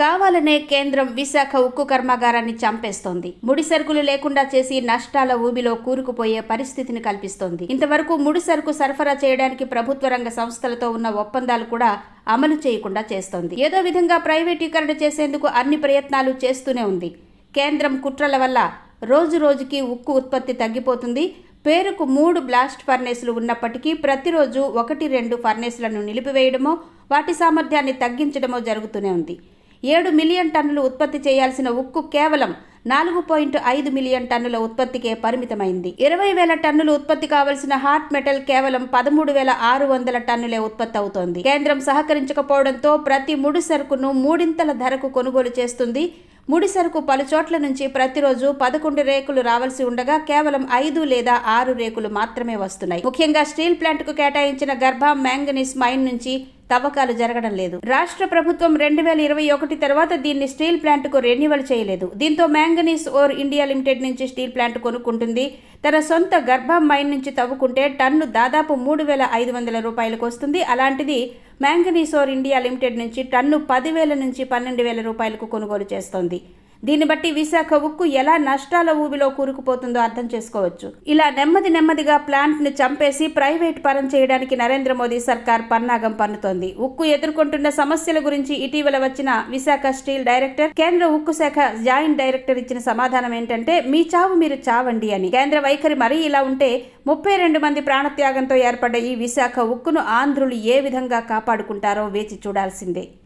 కావాలనే కేంద్రం విశాఖ ఉక్కు కర్మాగారాన్ని చంపేస్తోంది. ముడి సరుకులు లేకుండా చేసి నష్టాల ఊబిలో కూరుకుపోయే పరిస్థితిని కల్పిస్తోంది. ఇంతవరకు ముడి సరుకు సరఫరా చేయడానికి ప్రభుత్వ రంగ సంస్థలతో ఉన్న ఒప్పందాలు కూడా అమలు చేయకుండా చేస్తోంది. ఏదో విధంగా ప్రైవేటీకరణ చేసేందుకు అన్ని ప్రయత్నాలు చేస్తూనే ఉంది. కేంద్రం కుట్రల వల్ల రోజు రోజుకి ఉక్కు ఉత్పత్తి తగ్గిపోతుంది. పేరుకు 3 బ్లాస్ట్ ఫర్నేసులు ఉన్నప్పటికీ ప్రతిరోజు 1-2 ఫర్నేసులను నిలిపివేయడమో వాటి సామర్థ్యాన్ని తగ్గించడమో జరుగుతూనే ఉంది. 7 మిలియన్ టన్నులు ఉత్పత్తి చేయాల్సిన ఉక్కు కేవలం 4.5 మిలియన్ టన్నుల ఉత్పత్తికే పరిమితమైంది. 20,000 టన్నులు ఉత్పత్తి కావలసిన హాట్ మెటల్ కేవలం 13,600 టన్నులే ఉత్పత్తి అవుతోంది. కేంద్రం సహకరించకపోవడంతో ప్రతి ముడి సరుకును మూడింతల ధరకు కొనుగోలు చేస్తుంది. ముడి సరుకు పలు చోట్ల నుంచి ప్రతిరోజు 11 రేకులు రావాల్సి ఉండగా కేవలం 5 లేదా 6 రేకులు మాత్రమే వస్తున్నాయి. ముఖ్యంగా స్టీల్ ప్లాంట్ కు కేటాయించిన గర్భా మ్యాంగనీస్ మైన్ నుంచి తవ్వకాలు జరగడం లేదు. రాష్ట్ర ప్రభుత్వం 2021 తర్వాత దీన్ని స్టీల్ ప్లాంట్ కు రెన్యువల్ చేయలేదు. దీంతో మ్యాంగనీస్ ఓర్ ఇండియా లిమిటెడ్ నుంచి స్టీల్ ప్లాంట్ కొనుక్కుంటుంది. తన సొంత గర్భా మైన్ నుంచి తవ్వుకుంటే టన్ను దాదాపు 3,500 రూపాయలకు వస్తుంది. అలాంటిది మ్యాంగనీస్ ఓర్ ఇండియా లిమిటెడ్ నుంచి టన్ను 10,000 నుంచి 12,000 రూపాయలకు కొనుగోలు చేస్తోంది. దీన్ని బట్టి విశాఖ ఉక్కు ఎలా నష్టాల ఊబిలో కూరుకుపోతుందో అర్థం చేసుకోవచ్చు. ఇలా నెమ్మదిగా ప్లాంట్ ని చంపేసి ప్రైవేట్ పరం చేయడానికి నరేంద్ర మోదీ సర్కార్ పన్నాగం పన్నుతోంది. ఉక్కు ఎదుర్కొంటున్న సమస్యల గురించి ఇటీవల వచ్చిన విశాఖ స్టీల్ డైరెక్టర్, కేంద్ర ఉక్కు శాఖ జాయింట్ డైరెక్టర్ ఇచ్చిన సమాధానం ఏంటంటే మీ చావు మీరు చావండి అని. కేంద్ర వైఖరి మరీ ఇలా ఉంటే 32 మంది ప్రాణత్యాగంతో ఏర్పడ్డ ఈ విశాఖ ఉక్కును ఆంధ్రులు ఏ విధంగా కాపాడుకుంటారో వేచి చూడాల్సిందే.